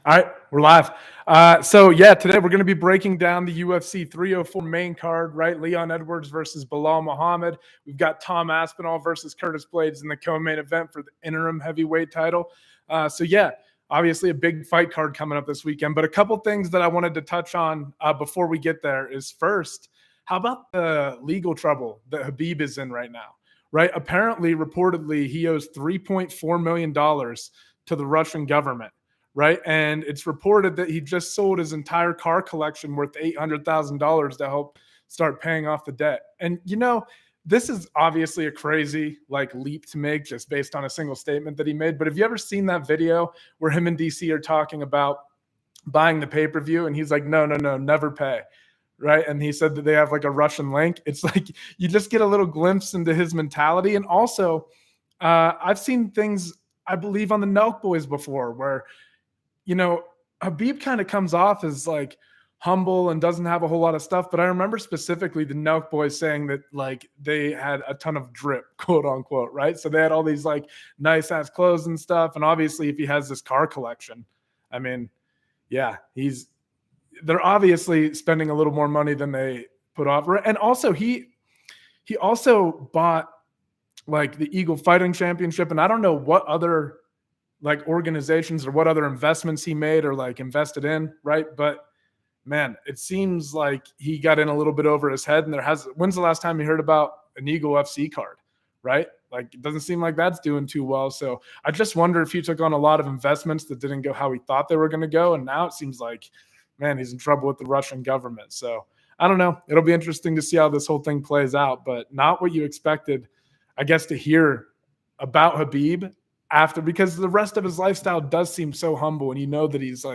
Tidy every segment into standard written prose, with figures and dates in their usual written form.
All right, we're live. So today we're going to be breaking down the UFC 304 main card, right? Leon Edwards versus Belal Muhammad. We've got Tom Aspinall versus Curtis Blaydes in the co-main event for the interim heavyweight title. Obviously a big fight card coming up this weekend. But a couple things that I wanted to touch on before we get there is first, how about the legal trouble that Khabib is in right now, right? Apparently, reportedly, he owes $3.4 million to the Russian government. Right. And it's reported that he just sold his entire car collection worth $800,000 to help start paying off the debt. And, this is obviously a crazy leap to make just based on a single statement that he made. But have you ever seen that video where him and DC are talking about buying the pay-per-view? And he's like, no, never pay. Right. And he said that they have a Russian link. It's like you just get a little glimpse into his mentality. And also, I've seen things, I believe, on the Nelk Boys before where Khabib kind of comes off as humble and doesn't have a whole lot of stuff. But I remember specifically the Nelk Boys saying that they had a ton of drip, quote unquote, right? So they had all these nice ass clothes and stuff. And obviously, if he has this car collection, I mean, yeah, they're obviously spending a little more money than they put off. And also he also bought the Eagle Fighting Championship, and I don't know what other organizations or what other investments he made or invested in, right? But man, it seems like he got in a little bit over his head. And when's the last time you heard about an Eagle FC card, right? It doesn't seem like that's doing too well. So I just wonder if he took on a lot of investments that didn't go how he thought they were going to go. And now it seems like, man, he's in trouble with the Russian government. So I don't know. It'll be interesting to see how this whole thing plays out, but not what you expected, I guess, to hear about Khabib because the rest of his lifestyle does seem so humble, and that he's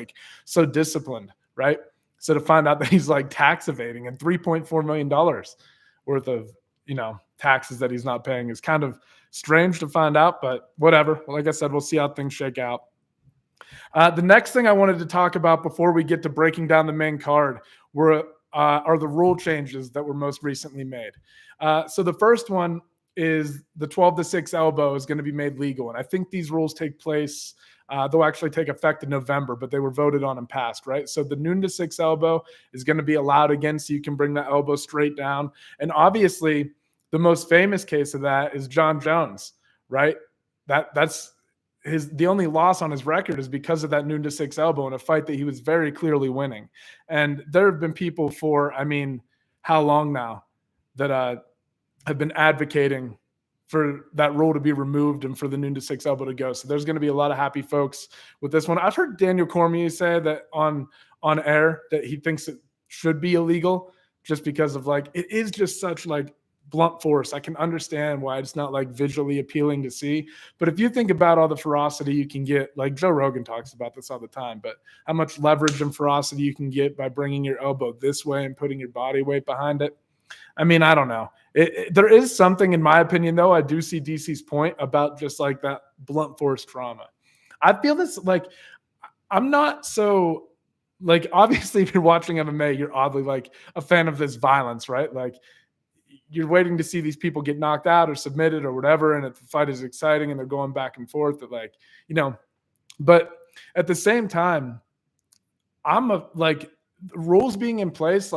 so disciplined, right? So to find out that he's tax evading and $3.4 million worth of taxes that he's not paying is kind of strange to find out, but whatever. Like I said, we'll see how things shake out. The next thing I wanted to talk about before we get to breaking down the main card are the rule changes that were most recently made. So the first one is the 12-6 elbow is going to be made legal. And I think these rules take place, they'll actually take effect in November, but they were voted on and passed, right? So the noon to 6 elbow is going to be allowed again, so you can bring that elbow straight down. And obviously, the most famous case of that is John Jones, right? That's the only loss on his record is because of that noon to 6 elbow in a fight that he was very clearly winning. And there have been people for, how long now that have been advocating for that rule to be removed and for the noon to 6 elbow to go. So there's going to be a lot of happy folks with this one. I've heard Daniel Cormier say that on air that he thinks it should be illegal just because of it is just such blunt force. I can understand why it's not visually appealing to see. But if you think about all the ferocity you can get, Joe Rogan talks about this all the time, but how much leverage and ferocity you can get by bringing your elbow this way and putting your body weight behind it. I don't know. There is something, in my opinion, though. I do see DC's point about just that blunt force trauma. I feel this I'm not so obviously if you're watching MMA, you're oddly a fan of this violence, right? You're waiting to see these people get knocked out or submitted or whatever, and if the fight is exciting and they're going back and forth, but at the same time, I'm rules being in place,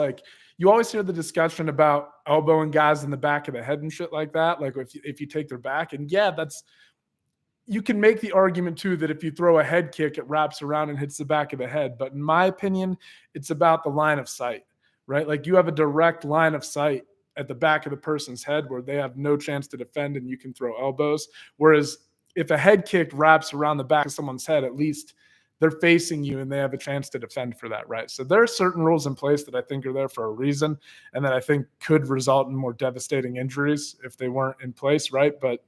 you always hear the discussion about elbowing guys in the back of the head and shit like that. If you take their back, and you can make the argument too that if you throw a head kick, it wraps around and hits the back of the head. But in my opinion, it's about the line of sight, right? You have a direct line of sight at the back of the person's head where they have no chance to defend and you can throw elbows. Whereas if a head kick wraps around the back of someone's head, at least they're facing you and they have a chance to defend for that, right? So there are certain rules in place that I think are there for a reason and that I think could result in more devastating injuries if they weren't in place, right? But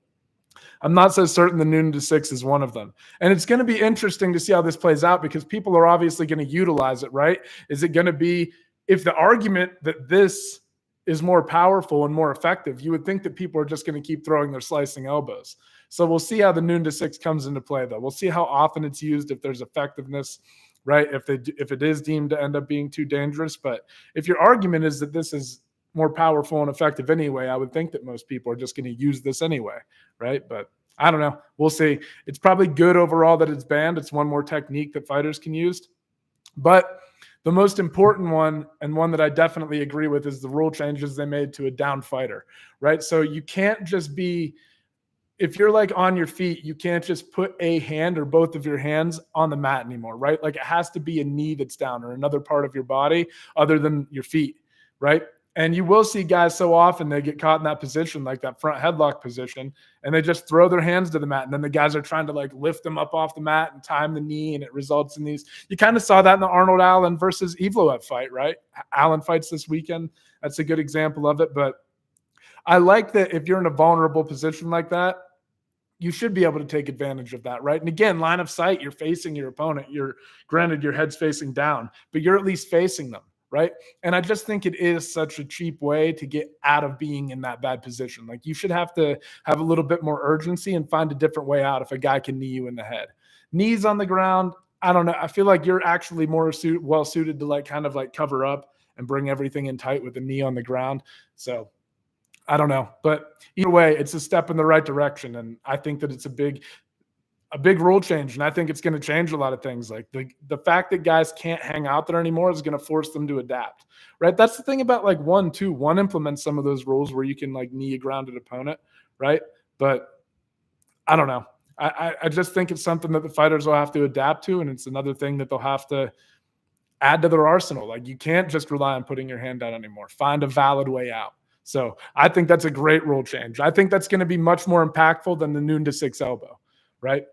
I'm not so certain the noon to 6 is one of them. And it's going to be interesting to see how this plays out because people are obviously going to utilize it, right? Is it going to be, if the argument that this is more powerful and more effective, you would think that people are just going to keep throwing their slicing elbows. So we'll see how the noon to 6 comes into play, though. We'll see how often it's used, if there's effectiveness, right? If it is deemed to end up being too dangerous. But if your argument is that this is more powerful and effective anyway, I would think that most people are just going to use this anyway, right? But I don't know. We'll see. It's probably good overall that it's banned. It's one more technique that fighters can use. But the most important one, and one that I definitely agree with, is the rule changes they made to a down fighter, right? So you can't just be, if you're like on your feet, you can't just put a hand or both of your hands on the mat anymore, right? Like it has to be a knee that's down or another part of your body other than your feet, right? And you will see guys so often they get caught in that position, like that front headlock position, and they just throw their hands to the mat. And then the guys are trying to like lift them up off the mat and time the knee, and it results in these. You kind of saw that in the Arnold Allen versus Evloev fight, right? Allen fights this weekend. That's a good example of it. But I like that if you're in a vulnerable position like that, you should be able to take advantage of that, right? And again, line of sight, you're facing your opponent. Granted, your head's facing down, but you're at least facing them, right? And I just think it is such a cheap way to get out of being in that bad position. Like you should have to have a little bit more urgency and find a different way out if a guy can knee you in the head. Knees on the ground, I don't know. I feel like you're actually more well suited to like kind of like cover up and bring everything in tight with the knee on the ground. So I don't know, but either way, it's a step in the right direction. And I think that it's a big rule change. And I think it's going to change a lot of things. Like the fact that guys can't hang out there anymore is going to force them to adapt, right? That's the thing about like one implements some of those rules where you can like knee a grounded opponent, right? But I don't know. I just think it's something that the fighters will have to adapt to. And it's another thing that they'll have to add to their arsenal. Like you can't just rely on putting your hand out anymore. Find a valid way out. So I think that's a great rule change. I think that's going to be much more impactful than the noon to 6 elbow, right?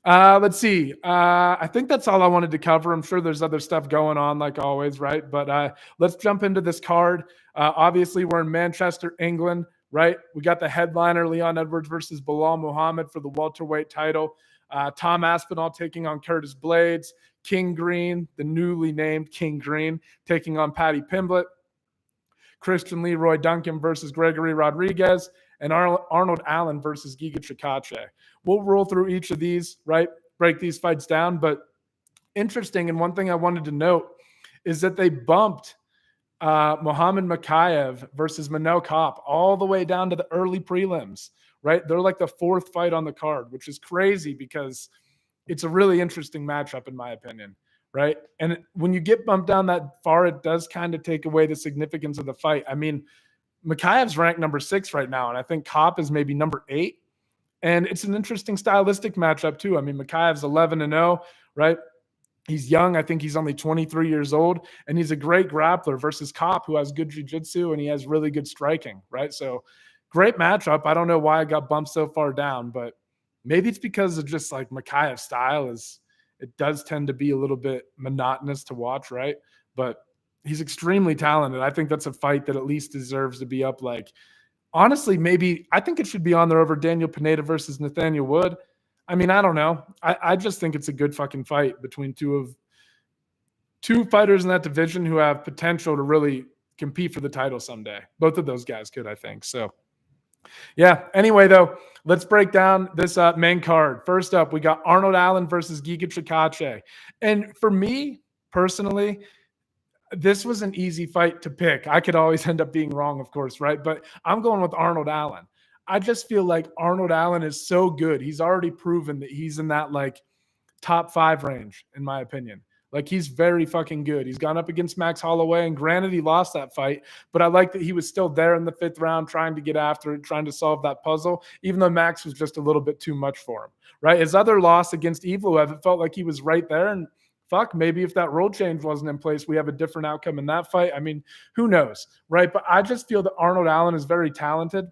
Let's see. I think that's all I wanted to cover. I'm sure there's other stuff going on like always, right? But let's jump into this card. Obviously, we're in Manchester, England, right? We got the headliner, Leon Edwards versus Belal Muhammad for the welterweight title. Tom Aspinall taking on Curtis Blaydes. King Green, the newly named King Green, taking on Paddy Pimblett. Christian Leroy Duncan versus Gregory Rodrigues, and Arnold Allen versus Giga Chickadee. We'll roll through each of these, right? Break these fights down. But interesting, and one thing I wanted to note is that they bumped Muhammad Makayev versus Manel Kape all the way down to the early prelims, right? They're like the fourth fight on the card, which is crazy because it's a really interesting matchup in my opinion. Right. And when you get bumped down that far, it does kind of take away the significance of the fight. I mean, Makayev's ranked number 6 right now, and I think Kape is maybe number 8. And it's an interesting stylistic matchup, too. I mean, Makayev's 11-0, right? He's young. I think he's only 23 years old, and he's a great grappler versus Kape, who has good jiu-jitsu and he has really good striking, right? So great matchup. I don't know why I got bumped so far down, but maybe it's because of just like Makayev's style it does tend to be a little bit monotonous to watch, right? But he's extremely talented. I think that's a fight that at least deserves to be up. Like, honestly, maybe I think it should be on there over Daniel Pineda versus Nathaniel Wood. I mean, I don't know. I just think it's a good fucking fight between two fighters in that division who have potential to really compete for the title someday. Both of those guys could, I think. So, yeah. Anyway, though, let's break down this main card. First up, we got Arnold Allen versus Giga Chickadee. And for me, personally, this was an easy fight to pick. I could always end up being wrong, of course, right? But I'm going with Arnold Allen. I just feel like Arnold Allen is so good. He's already proven that he's in that, like, top 5 range, in my opinion. Like, he's very fucking good. He's gone up against Max Holloway, and granted, he lost that fight, but I like that he was still there in the 5th round trying to get after it, trying to solve that puzzle, even though Max was just a little bit too much for him, right? His other loss against Evloev, it felt like he was right there, and fuck, maybe if that rule change wasn't in place, we have a different outcome in that fight. I mean, who knows, right? But I just feel that Arnold Allen is very talented,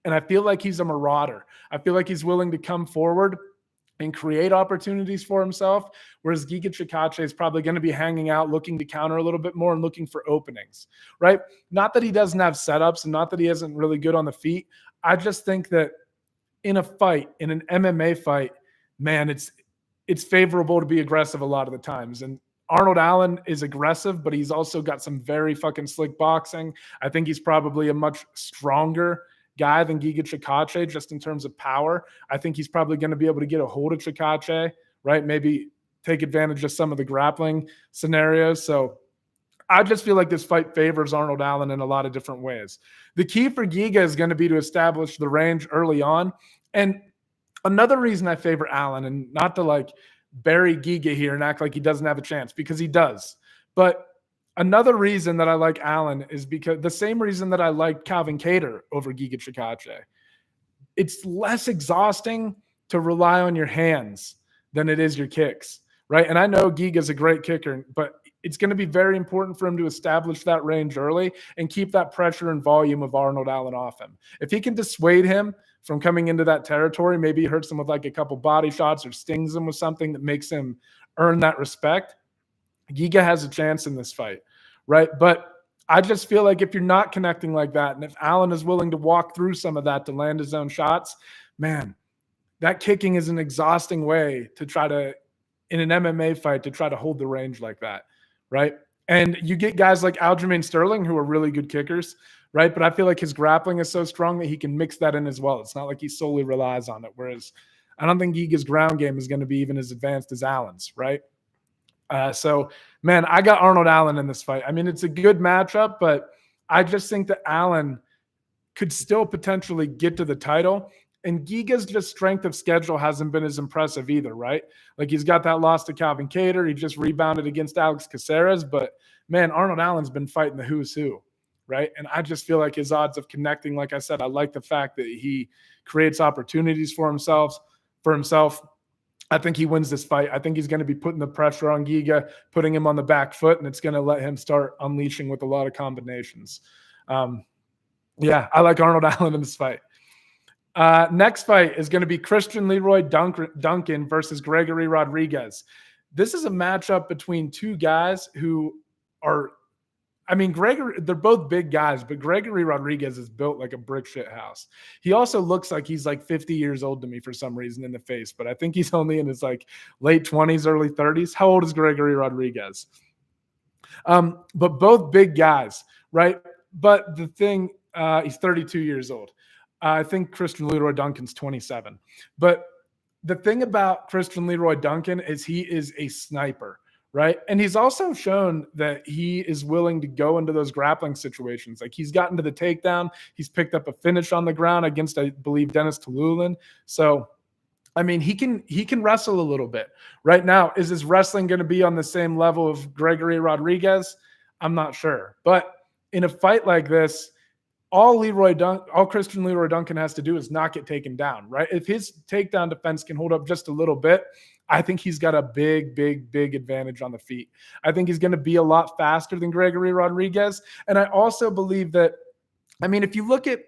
and I feel like he's a marauder. I feel like he's willing to come forward and create opportunities for himself, whereas Giga Chickadee is probably going to be hanging out, looking to counter a little bit more and looking for openings, right? Not that he doesn't have setups and not that he isn't really good on the feet. I just think that in a fight, in an MMA fight, man, it's favorable to be aggressive a lot of the times. And Arnold Allen is aggressive, but he's also got some very fucking slick boxing. I think he's probably a much stronger guy than Giga Chickadee just in terms of power. I think he's probably going to be able to get a hold of Chickadee, right? Maybe take advantage of some of the grappling scenarios. So I just feel like this fight favors Arnold Allen in a lot of different ways. The key for Giga is going to be to establish the range early on And another reason I favor Allen, and not to like bury Giga here and act like he doesn't have a chance, because he does. But another reason that I like Allen is because the same reason that I like Calvin Kattar over Giga Chikadze. It's less exhausting to rely on your hands than it is your kicks, right? And I know Giga's a great kicker, but it's going to be very important for him to establish that range early and keep that pressure and volume of Arnold Allen off him. If he can dissuade him from coming into that territory, maybe he hurts him with like a couple body shots or stings him with something that makes him earn that respect, Giga has a chance in this fight, right? But I just feel like if you're not connecting like that, and if Allen is willing to walk through some of that to land his own shots, man, that kicking is an exhausting way to try to, in an MMA fight, to try to hold the range like that, right? And you get guys like Aljamain Sterling who are really good kickers, right? But I feel like his grappling is so strong that he can mix that in as well. It's not like he solely relies on it. Whereas I don't think Giga's ground game is going to be even as advanced as Allen's, right? So, man, I got Arnold Allen in this fight. I mean, it's a good matchup, but I just think that Allen could still potentially get to the title. And Giga's just strength of schedule hasn't been as impressive either, right? Like he's got that loss to Calvin Kattar. He just rebounded against Alex Caceres. But, man, Arnold Allen's been fighting the who's who, right? And I just feel like his odds of connecting, like I said, I like the fact that he creates opportunities for himself. I think he wins this fight. I think he's going to be putting the pressure on Giga, putting him on the back foot, and it's going to let him start unleashing with a lot of combinations. Yeah, I like Arnold Allen in this fight. Next fight is going to be Christian Leroy Duncan versus Gregory Rodrigues. This is a matchup between two guys who are, I mean, Gregory, they're both big guys, but Gregory Rodrigues is built like a brick shit house. He also looks like he's like 50 years old to me for some reason in the face, but I think he's only in his like late 20s, early 30s. How old is Gregory Rodrigues? But both big guys, right? But the thing, he's 32 years old. I think Christian Leroy Duncan's 27. But the thing about Christian Leroy Duncan is he is a sniper, right? And he's also shown that he is willing to go into those grappling situations. Like he's gotten to the takedown. He's picked up a finish on the ground against, I believe, Dennis Tululin. So, I mean, he can wrestle a little bit. Right now, is his wrestling going to be on the same level of Gregory Rodrigues? I'm not sure. But in a fight like this, all Christian Leroy Duncan has to do is not get taken down, right? If his takedown defense can hold up just a little bit, I think he's got a big advantage on the feet. I think he's going to be a lot faster than Gregory Rodrigues. And I also believe that, I mean, if you look at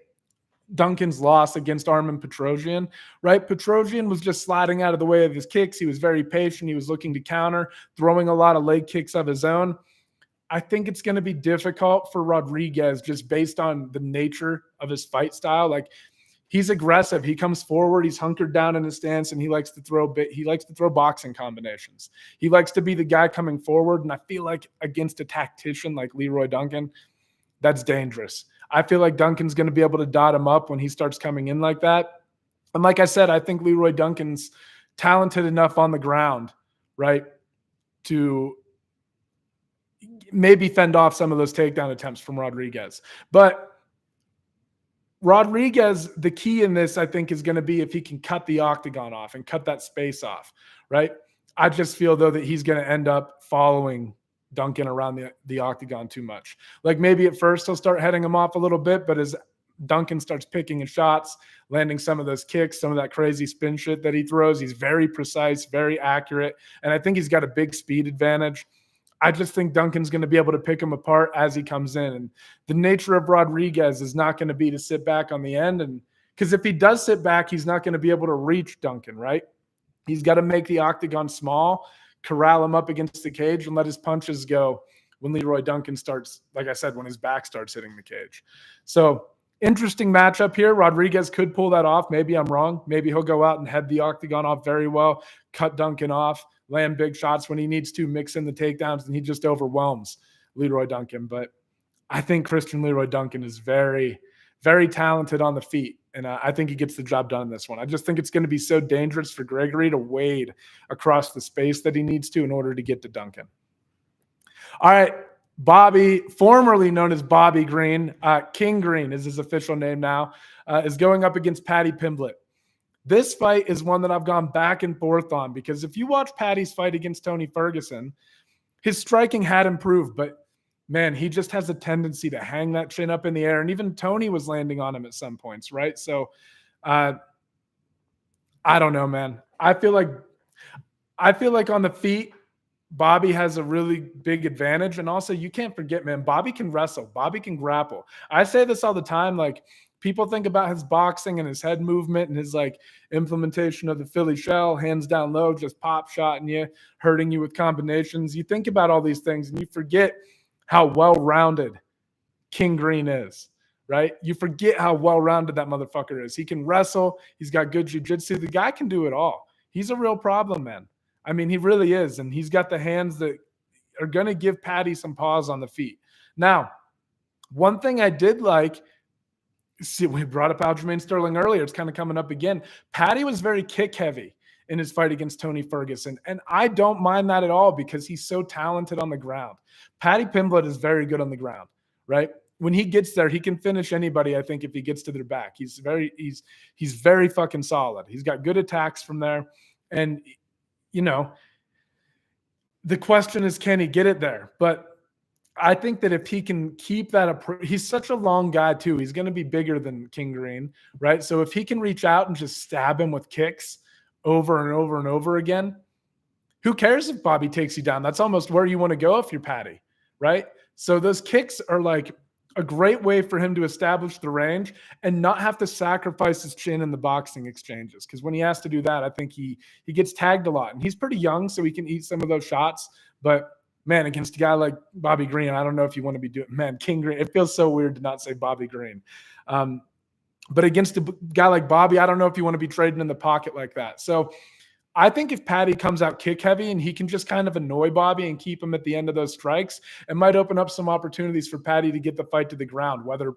Duncan's loss against Armin Petrosian, right? Petrosian was just sliding out of the way of his kicks. He was very patient. He was looking to counter, throwing a lot of leg kicks of his own. I think it's going to be difficult for Rodrigues just based on the nature of his fight style. Like he's aggressive. He comes forward. He's hunkered down in his stance, and he likes to throw boxing combinations. He likes to be the guy coming forward. And I feel like against a tactician like Leroy Duncan, that's dangerous. I feel like Duncan's going to be able to dot him up when he starts coming in like that. And like I said, I think Leroy Duncan's talented enough on the ground, right, to maybe fend off some of those takedown attempts from Rodrigues. But Rodrigues, the key in this, I think, is going to be if he can cut the octagon off and cut that space off, right? I just feel, though, that he's going to end up following Duncan around the octagon too much. Like maybe at first he'll start heading him off a little bit, but as Duncan starts picking his shots, landing some of those kicks, some of that crazy spin shit that he throws, he's very precise, very accurate, and I think he's got a big speed advantage. I just think Duncan's going to be able to pick him apart as he comes in. And the nature of Rodrigues is not going to be to sit back on the end. And because if he does sit back, he's not going to be able to reach Duncan, right? He's got to make the octagon small, corral him up against the cage, and let his punches go when Leroy Duncan starts, like I said, when his back starts hitting the cage. So interesting matchup here. Rodrigues could pull that off. Maybe I'm wrong. Maybe he'll go out and head the octagon off very well, cut Duncan off, land big shots when he needs to, mix in the takedowns, and he just overwhelms Leroy Duncan. But I think Christian Leroy Duncan is very, very talented on the feet, and I think he gets the job done in this one. I just think it's going to be so dangerous for Gregory to wade across the space that he needs to in order to get to Duncan. All right, Bobby, formerly known as Bobby Green, King Green is his official name now, is going up against Paddy Pimblett. This fight is one that I've gone back and forth on, because if you watch Paddy's fight against Tony Ferguson, his striking had improved, but man, he just has a tendency to hang that chin up in the air. And even Tony was landing on him at some points, right? So I don't know, man. I feel like on the feet, Bobby has a really big advantage. And also, you can't forget, man, Bobby can wrestle. Bobby can grapple. I say this all the time. Like, people think about his boxing and his head movement and his like implementation of the Philly shell, hands down low, just pop shotting you, hurting you with combinations. You think about all these things and you forget how well-rounded King Green is, right? You forget how well-rounded that motherfucker is. He can wrestle. He's got good jiu-jitsu. The guy can do it all. He's a real problem, man. I mean, he really is. And he's got the hands that are going to give Paddy some pause on the feet. Now, one thing I did like, see, we brought up Aljamain Sterling earlier. It's kind of coming up again. Paddy was very kick heavy in his fight against Tony Ferguson. And I don't mind that at all, because he's so talented on the ground. Paddy Pimblett is very good on the ground, right? When he gets there, he can finish anybody, I think, if he gets to their back. He's very fucking solid. He's got good attacks from there. And, you know, the question is, can he get it there? But I think that if he can keep that, he's such a long guy too. He's going to be bigger than King Green, right? So if he can reach out and just stab him with kicks over and over and over again, who cares if Bobby takes you down? That's almost where you want to go if you're Paddy, right? So those kicks are like a great way for him to establish the range and not have to sacrifice his chin in the boxing exchanges. Because when he has to do that, I think he gets tagged a lot. And he's pretty young, so he can eat some of those shots. But man, against a guy like Bobby Green, I don't know if you want to be doing, man, King Green. It feels so weird to not say Bobby Green. But against a guy like Bobby, I don't know if you want to be trading in the pocket like that. So I think if Paddy comes out kick heavy and he can just kind of annoy Bobby and keep him at the end of those strikes, it might open up some opportunities for Paddy to get the fight to the ground, whether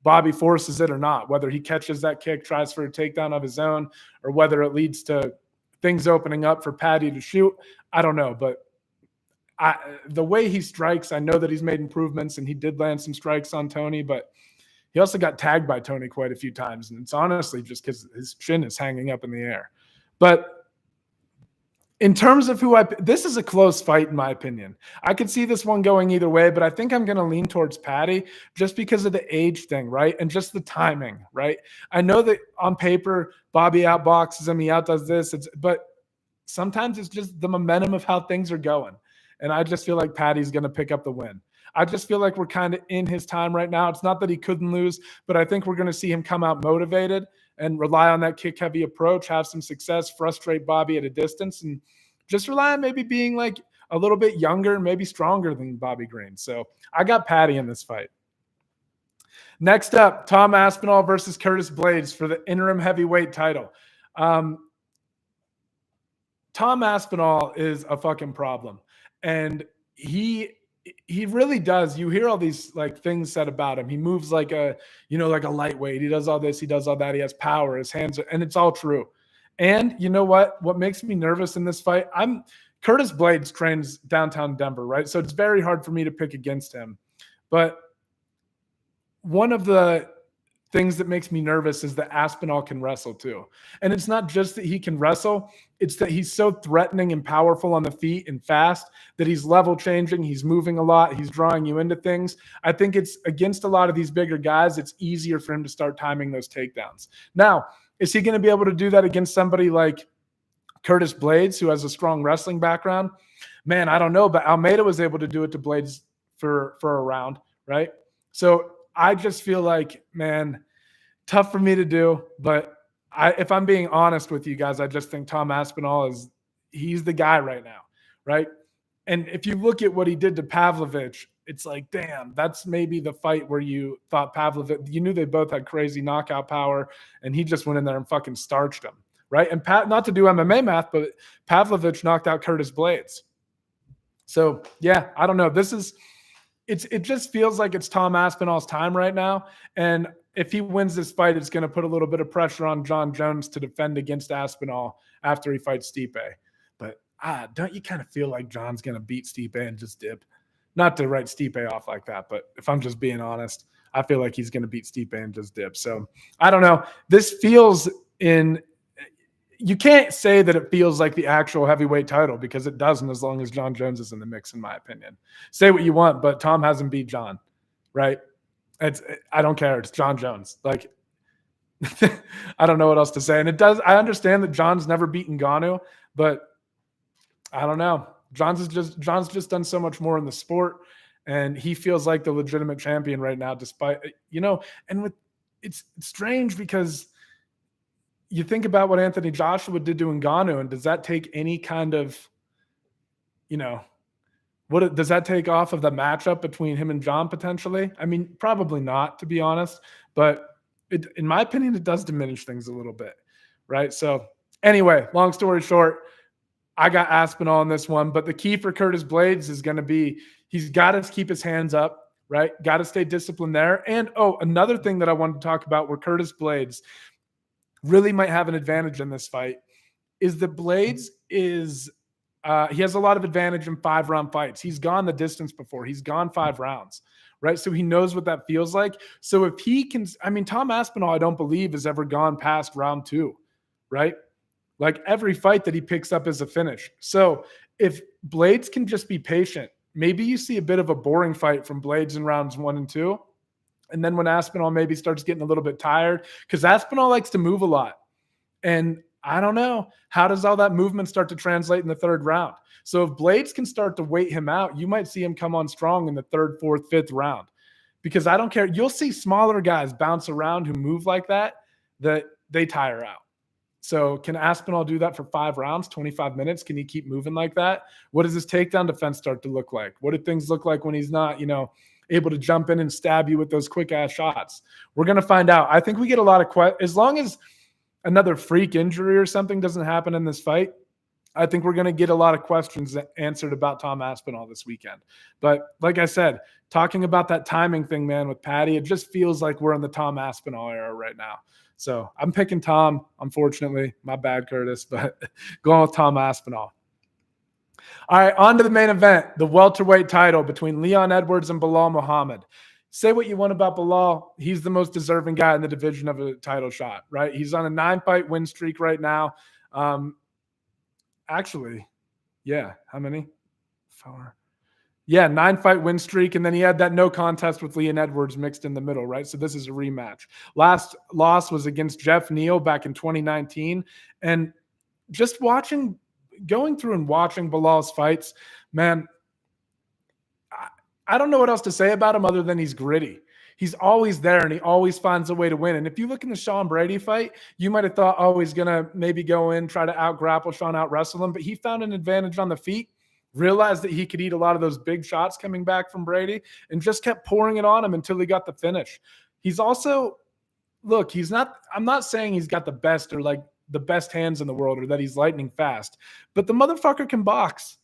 Bobby forces it or not, whether he catches that kick, tries for a takedown of his own, or whether it leads to things opening up for Paddy to shoot. I don't know, but the way he strikes, I know that he's made improvements and he did land some strikes on Tony, but he also got tagged by Tony quite a few times. And it's honestly just because his chin is hanging up in the air. But in terms of this is a close fight in my opinion. I could see this one going either way, but I think I'm going to lean towards Paddy just because of the age thing, right? And just the timing, right? I know that on paper, Bobby outboxes him, he outdoes this, but sometimes it's just the momentum of how things are going. And I just feel like Paddy's going to pick up the win. I just feel like we're kind of in his time right now. It's not that he couldn't lose, but I think we're going to see him come out motivated and rely on that kick-heavy approach, have some success, frustrate Bobby at a distance, and just rely on maybe being like a little bit younger, maybe stronger than Bobby Green. So I got Paddy in this fight. Next up, Tom Aspinall versus Curtis Blaydes for the interim heavyweight title. Tom Aspinall is a fucking problem. And he really does. You hear all these like things said about him. He moves like a lightweight. He does all this, he does all that. He has power, his hands, and it's all true. And you know what? What makes me nervous in this fight? Curtis Blaydes trains downtown Denver, right? So it's very hard for me to pick against him. But one of the things that makes me nervous is that Aspinall can wrestle too. And it's not just that he can wrestle, it's that he's so threatening and powerful on the feet and fast that he's level changing, he's moving a lot, he's drawing you into things. I think it's against a lot of these bigger guys, it's easier for him to start timing those takedowns. Now, is he going to be able to do that against somebody like Curtis Blaydes, who has a strong wrestling background? Man, I don't know, but Almeida was able to do it to Blaydes for a round, right? So I just feel like, man, tough for me to do. But if I'm being honest with you guys, I just think Tom Aspinall he's the guy right now, right? And if you look at what he did to Pavlovich, it's like, damn, that's maybe the fight where you thought Pavlovich, you knew they both had crazy knockout power, and he just went in there and fucking starched him, right? And not to do MMA math, but Pavlovich knocked out Curtis Blaydes. So, yeah, I don't know. It just feels like it's Tom Aspinall's time right now. And if he wins this fight, it's going to put a little bit of pressure on John Jones to defend against Aspinall after he fights Stipe. But don't you kind of feel like John's going to beat Stipe and just dip? Not to write Stipe off like that, but if I'm just being honest, I feel like he's going to beat Stipe and just dip. So I don't know. This feels you can't say that it feels like the actual heavyweight title because it doesn't as long as John Jones is in the mix, in my opinion. Say what you want, but Tom hasn't beat John, right? I don't care. It's John Jones. Like, I don't know what else to say. And I understand that John's never beaten Ngannou, but I don't know. John's just done so much more in the sport, and he feels like the legitimate champion right now, despite, and it's strange because you think about what Anthony Joshua did to Ngannou, and does that take any kind of, what does that take off of the matchup between him and John potentially? I mean, probably not, to be honest, but in my opinion, it does diminish things a little bit, right? So anyway, long story short, I got Aspinall on this one, but the key for Curtis Blaydes is going to be he's got to keep his hands up, right? Got to stay disciplined there. And, another thing that I wanted to talk about where Curtis Blaydes really might have an advantage in this fight is that Blaydes is he has a lot of advantage in 5-round fights. He's gone the distance before. He's gone 5 rounds, right? So he knows what that feels like. So if he can, Tom Aspinall, I don't believe has ever gone past round 2, right? Like every fight that he picks up is a finish. So if Blaydes can just be patient, maybe you see a bit of a boring fight from Blaydes in rounds 1 and 2. And then when Aspinall maybe starts getting a little bit tired, because Aspinall likes to move a lot. And I don't know, how does all that movement start to translate in the 3rd round? So if Blaydes can start to wait him out, you might see him come on strong in the 3rd, 4th, 5th round. Because I don't care. You'll see smaller guys bounce around who move like that they tire out. So can Aspinall do that for 5 rounds, 25 minutes? Can he keep moving like that? What does his takedown defense start to look like? What do things look like when he's not, able to jump in and stab you with those quick-ass shots? We're going to find out. I think we get a lot of questions. As long as another freak injury or something doesn't happen in this fight, I think we're going to get a lot of questions answered about Tom Aspinall this weekend. But like I said, talking about that timing thing, man, with Paddy, it just feels like we're in the Tom Aspinall era right now. So I'm picking Tom, unfortunately. My bad, Curtis, but going with Tom Aspinall. All right, on to the main event, the welterweight title between Leon Edwards and Belal Muhammad. Say what you want about Belal. He's the most deserving guy in the division of a title shot, right? He's on a 9-fight win streak right now. Actually, yeah, how many? 4. Yeah, 9-fight win streak, and then he had that no contest with Leon Edwards mixed in the middle, right? So this is a rematch. Last loss was against Jeff Neal back in 2019, and just going through and watching Belal's fights, man, I don't know what else to say about him other than he's gritty. He's always there, and he always finds a way to win. And if you look in the Sean Brady fight, you might have thought, he's going to maybe go in, try to out-grapple Sean, out-wrestle him, but he found an advantage on the feet, realized that he could eat a lot of those big shots coming back from Brady, and just kept pouring it on him until he got the finish. He's also, I'm not saying he's got the best or like the best hands in the world or that he's lightning fast, but the motherfucker can box.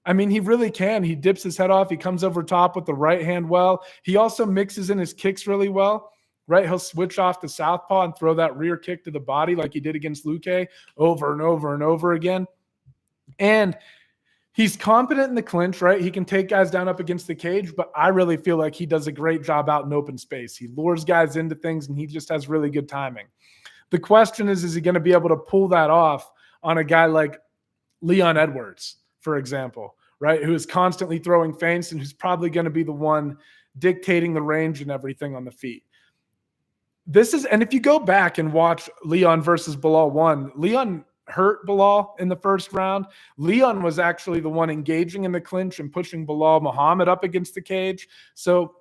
I mean, he really can. He dips his head off. He comes over top with the right hand well. He also mixes in his kicks really well, right? He'll switch off to southpaw and throw that rear kick to the body like he did against Luque over and over and over again. And he's competent in the clinch, right? He can take guys down up against the cage, but I really feel like he does a great job out in open space. He lures guys into things, and he just has really good timing. The question is he going to be able to pull that off on a guy like Leon Edwards, for example, right? Who is constantly throwing feints and who's probably going to be the one dictating the range and everything on the feet. And if you go back and watch Leon versus Belal 1, Leon hurt Belal in the first round. Leon was actually the one engaging in the clinch and pushing Belal Muhammad up against the cage. So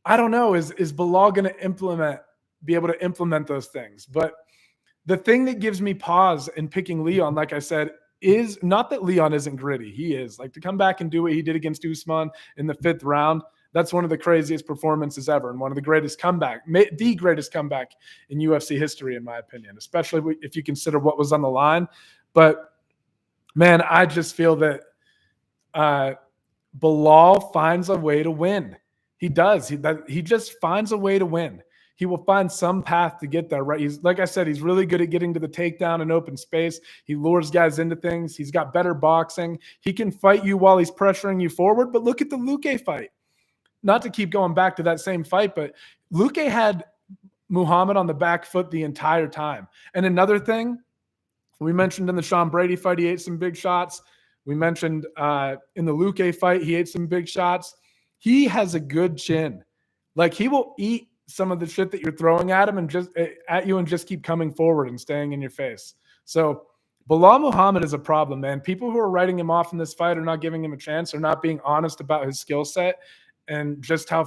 I don't know, is Belal going to be able to implement those things? But the thing that gives me pause in picking Leon, like I said, is not that Leon isn't gritty. He is. Like, to come back and do what he did against Usman in the 5th round, that's one of the craziest performances ever, and one of the greatest the greatest comeback in UFC history, in my opinion, especially if you consider what was on the line. But, man, I just feel that Belal finds a way to win. He does. He just finds a way to win. He will find some path to get there, right? He's, like I said, he's really good at getting to the takedown in open space. He lures guys into things. He's got better boxing. He can fight you while he's pressuring you forward. But look at the Luque fight. Not to keep going back to that same fight, but Luque had Muhammad on the back foot the entire time. And another thing, We mentioned in the Sean Brady fight, he ate some big shots. We mentioned in the Luque fight, he ate some big shots. He has a good chin. Like, he will eat some of the shit that you're throwing at him and just keep coming forward and staying in your face. So Belal Muhammad is a problem, man. People who are writing him off in this fight are not giving him a chance, are not being honest about his skill set and just how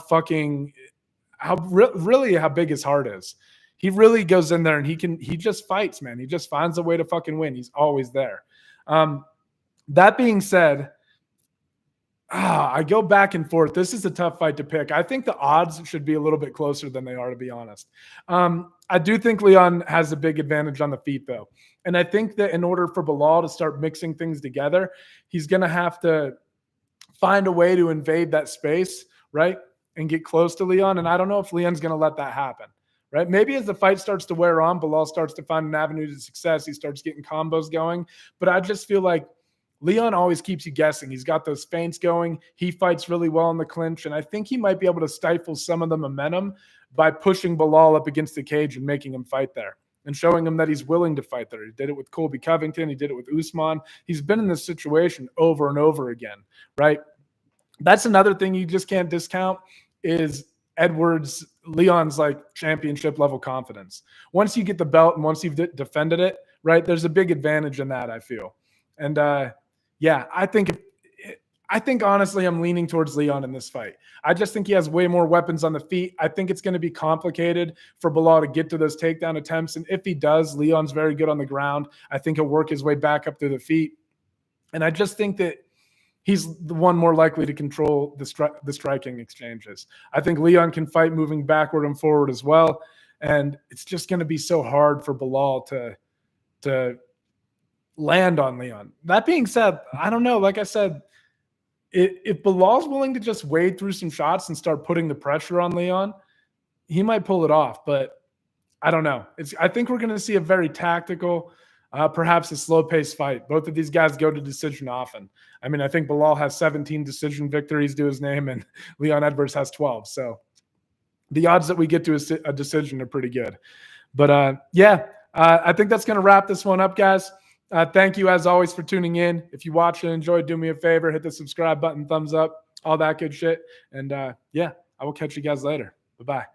big his heart is. He really goes in there and he just fights, man. He just finds a way to fucking win. He's always there. That being said, I go back and forth. This is a tough fight to pick. I think the odds should be a little bit closer than they are, to be honest. I do think Leon has a big advantage on the feet, though. And I think that in order for Belal to start mixing things together, he's going to have to find a way to invade that space, right, and get close to Leon. And I don't know if Leon's going to let that happen, right? Maybe as the fight starts to wear on, Belal starts to find an avenue to success. He starts getting combos going. But I just feel like Leon always keeps you guessing. He's got those feints going. He fights really well in the clinch. And I think he might be able to stifle some of the momentum by pushing Belal up against the cage and making him fight there and showing him that he's willing to fight there. He did it with Colby Covington. He did it with Usman. He's been in this situation over and over again, right? That's another thing you just can't discount is Leon's like championship level confidence. Once you get the belt and once you've defended it, right, there's a big advantage in that, I feel. And yeah, I think honestly I'm leaning towards Leon in this fight. I just think he has way more weapons on the feet. I think it's going to be complicated for Belal to get to those takedown attempts. And if he does, Leon's very good on the ground. I think he'll work his way back up through the feet. And I just think that he's the one more likely to control the striking exchanges. I think Leon can fight moving backward and forward as well. And it's just going to be so hard for Belal to land on Leon. That being said, I don't know. Like I said, if Belal's willing to just wade through some shots and start putting the pressure on Leon, he might pull it off. But I don't know. I think we're going to see a very tactical, perhaps a slow-paced fight. Both of these guys go to decision often. I mean, I think Belal has 17 decision victories to his name, and Leon Edwards has 12. So the odds that we get to a decision are pretty good. But yeah, I think that's going to wrap this one up, guys. Thank you, as always, for tuning in. If you watched and enjoyed, do me a favor, hit the subscribe button, thumbs up, all that good shit. And yeah, I will catch you guys later. Bye-bye.